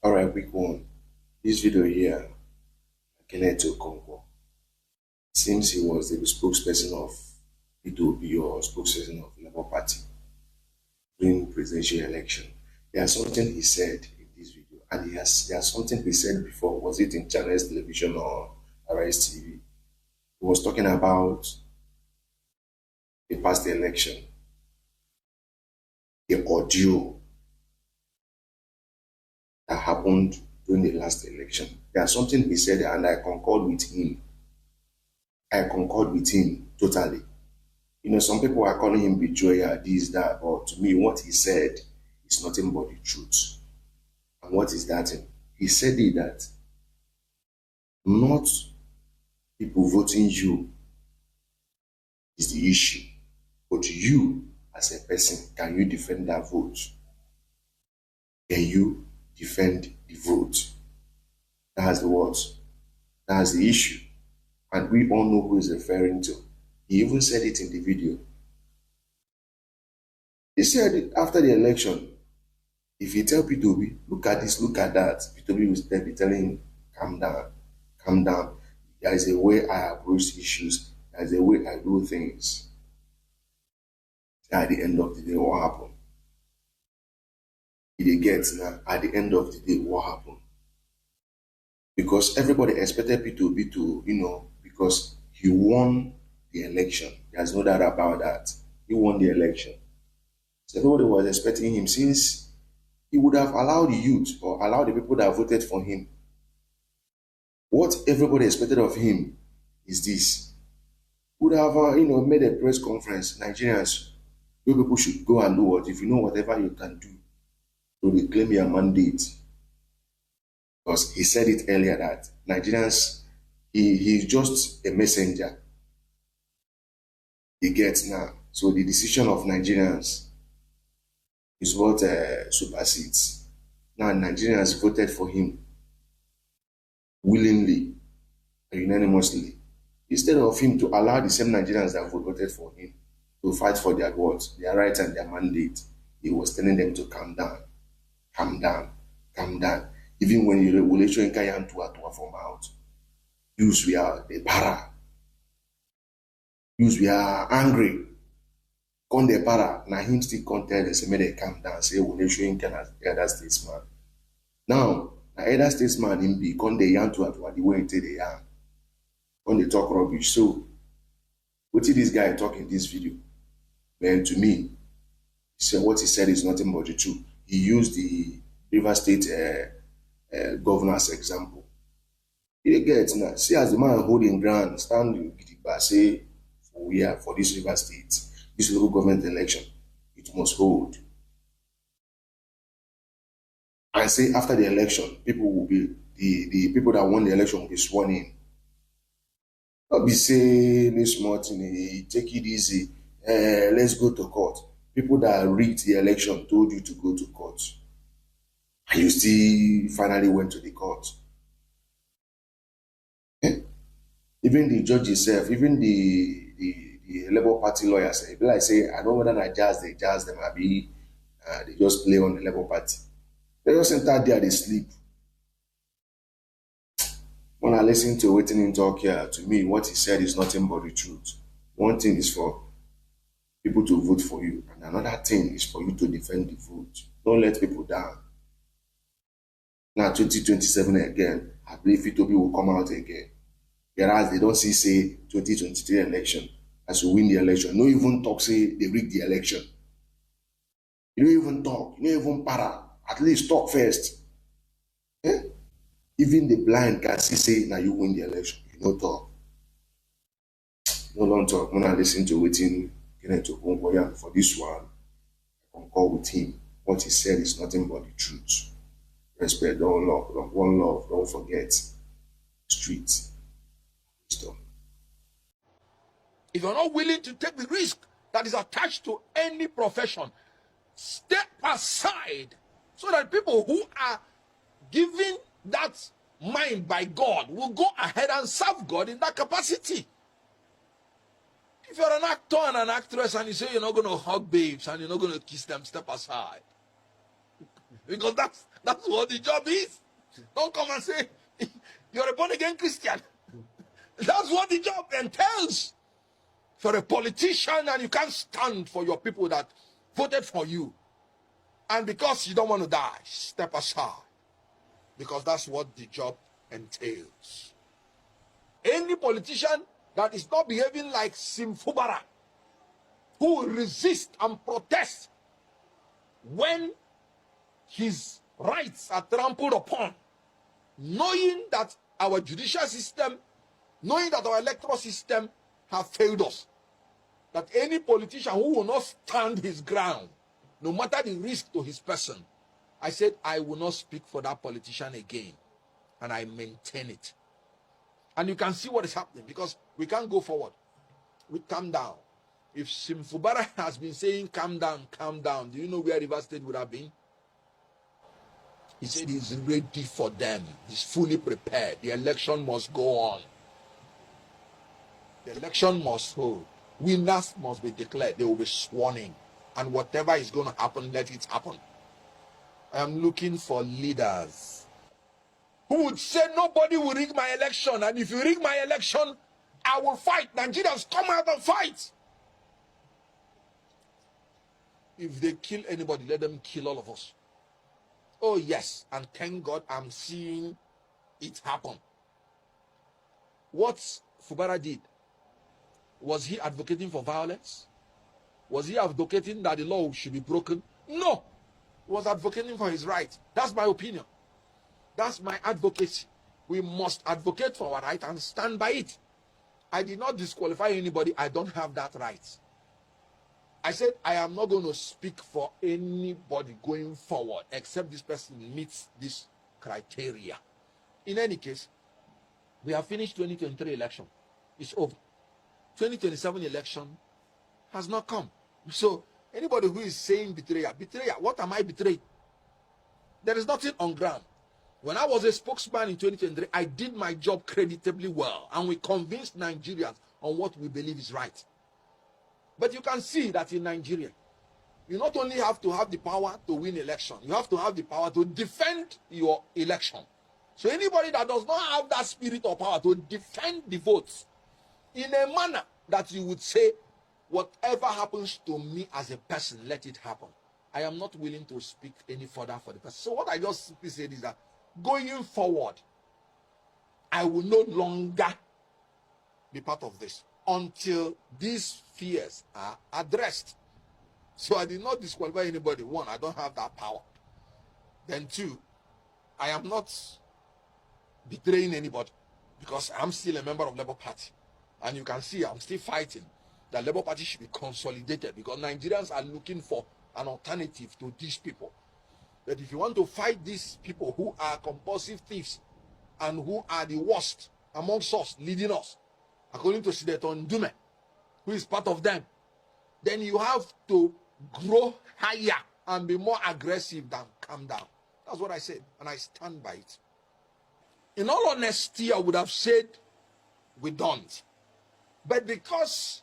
Alright, quick one. This video here, Kenneth Okonkwo, seems he was the spokesperson of P2B or spokesperson of Labour Party during presidential election. There's something he said in this video, and there's something he said before. Was it in Channels Television or Arise TV? He was talking about the past election, the audio that happened during the last election. There's something he said, and I concord with him. I concord with him totally. You know, some people are calling him betrayer, this, that, but to me, what he said is nothing but the truth. And what is that? He said it that not people voting you is the issue, but you as a person, can you defend that vote? Can you defend the vote? That's the words. That's the issue. And we all know who he's referring to. He even said it in the video. He said after the election, if you tell P2B, look at this, look at that, P2B will be telling him, calm down, calm down. There is a way I approach issues. There is a way I do things. At the end of the day, what happened? He gets now, at the end of the day, what happened? Because everybody expected P2B to, because he won the election. There's no doubt about that. He won the election. So everybody was expecting him, since he would have allowed the youth or allowed the people that voted for him. What everybody expected of him is this. Would have, made a press conference. Nigerians, you people should go and do what? If you know whatever you can do to reclaim your mandate. Because he said it earlier that Nigerians, he's just a messenger. He gets now. So the decision of Nigerians is what supersedes. Now Nigerians voted for him willingly and unanimously. Instead of him to allow the same Nigerians that voted for him to fight for their words, their rights and their mandate, he was telling them to calm down, calm down, calm down. Even when the regulation can't from out, use we are the para, use we are angry. Con the para, now him still can't tell them, say, may they calm down, say, regulation can as the other statesman. Now, the other statesman him be con the yarn to the way until they yarn, con they talk rubbish. So, what did this guy talk in this video? Man, to me, what he said is nothing but the truth. He used the River State governor's example. He gets now. See, as the man holding ground, stand by say, for this River State, this local government election, it must hold. And say after the election, people will be the people that won the election will be sworn in. Not be saying this small thing, take it easy. Let's go to court. People that rigged the election told you to go to court. And you still finally went to the court. Even the judge itself, even the Labour Party lawyers, if like say, I don't know whether they jazz them, maybe they just play on the Labour Party. They just enter there, they sleep. When I listen to waiting in talk here, to me, what he said is nothing but the truth. One thing is for people to vote for you, and another thing is for you to defend the vote. Don't let people down. Now, 2027 again, I believe P2B will come out again. Whereas they don't see, say, 2023 election, as you win the election. No even talk, say, they rigged the election. You don't even talk. You don't even para. At least talk first. Even the blind can see, say, now you win the election. You don't talk. No long talk. When I listen to waiting, Kenneth Okonkwo for this one, I concur with him. What he said is nothing but the truth. Respect, don't love, one love, don't forget. Street. Wisdom. If you're not willing to take the risk that is attached to any profession, step aside so that people who are given that mind by God will go ahead and serve God in that capacity. If you're an actor and an actress and you say you're not going to hug babes and you're not going to kiss them, step aside. Because That's what the job is. Don't come and say, you're a born-again Christian. That's what the job entails. If you're a politician and you can't stand for your people that voted for you, and because you don't want to die, step aside. Because that's what the job entails. Any politician that is not behaving like Simfubara, who will resist and protest when his rights are trampled upon, knowing that our judicial system, knowing that our electoral system have failed us, that any politician who will not stand his ground, no matter the risk to his person, I said I will not speak for that politician again, and I maintain it. And you can see what is happening, because we can't go forward. We calm down. If Simfubara has been saying calm down, do you know where River State would have been? He said he's ready for them. He's fully prepared. The election must go on. The election must hold. Winners must be declared. They will be sworn in. And whatever is going to happen, let it happen. I am looking for leaders who would say nobody will rig my election. And if you rig my election, I will fight. Nigerians, come out and fight. If they kill anybody, let them kill all of us. Oh yes, and thank God I'm seeing it happen. What Fubara did, was he advocating for violence? Was he advocating that the law should be broken? No. He was advocating for his right. That's my opinion. That's my advocacy. We must advocate for our right and stand by it. I did not disqualify anybody. I don't have that right. I said I am not going to speak for anybody going forward except this person meets this criteria. In any case, we have finished 2023 election. It's over. 2027 election has not come. So anybody who is saying betrayal, what am I betraying? There is nothing on ground. When I was a spokesman in 2023, I did my job creditably well, and we convinced Nigerians on what we believe is right. But you can see that in Nigeria, you not only have to have the power to win election, you have to have the power to defend your election. So anybody that does not have that spirit or power to defend the votes in a manner that you would say, whatever happens to me as a person, let it happen. I am not willing to speak any further for the person. So what I just simply said is that going forward, I will no longer be part of this until these fears are addressed. So I did not disqualify anybody. One, I don't have that power. Then two, I am not betraying anybody because I'm still a member of Labour Party. And you can see I'm still fighting that Labour Party should be consolidated because Nigerians are looking for an alternative to these people. That if you want to fight these people who are compulsive thieves and who are the worst amongst us, leading us, according to Senator Ndume, who is part of them, then you have to grow higher and be more aggressive than calm down. That's what I said, and I stand by it. In all honesty, I would have said we don't. But because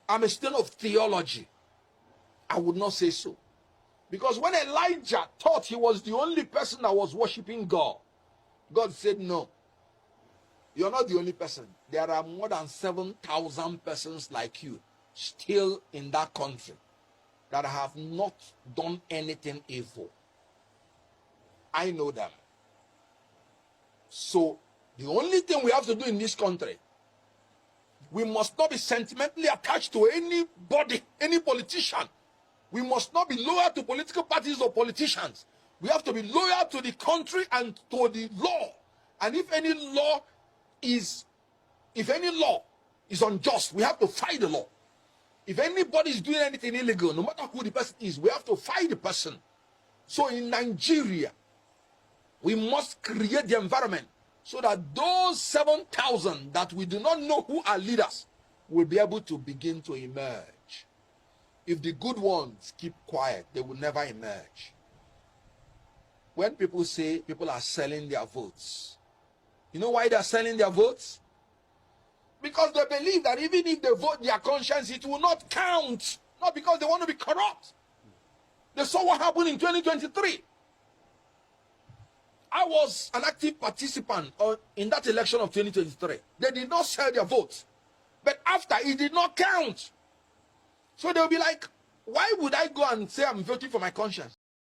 I'm a student of theology, I would not say so. Because when Elijah thought he was the only person that was worshiping God, God said, no, you're not the only person. There are more than 7,000 persons like you still in that country that have not done anything evil. I know them. So the only thing we have to do in this country, we must not be sentimentally attached to anybody, any politician. We must not be loyal to political parties or politicians. We have to be loyal to the country and to the law. And if any law is unjust, we have to fight the law. If anybody is doing anything illegal, no matter who the person is, we have to fight the person. So in Nigeria, we must create the environment so that those 7,000 that we do not know who are leaders will be able to begin to emerge. If the good ones keep quiet, they will never emerge. When people say people are selling their votes, you know why they are selling their votes? Because they believe that even if they vote their conscience, it will not count. Not because they want to be corrupt. They saw what happened in 2023. I was an active participant in that election of 2023. They did not sell their votes. But after, it did not count. So they'll be like, why would I go and say I'm voting for my conscience?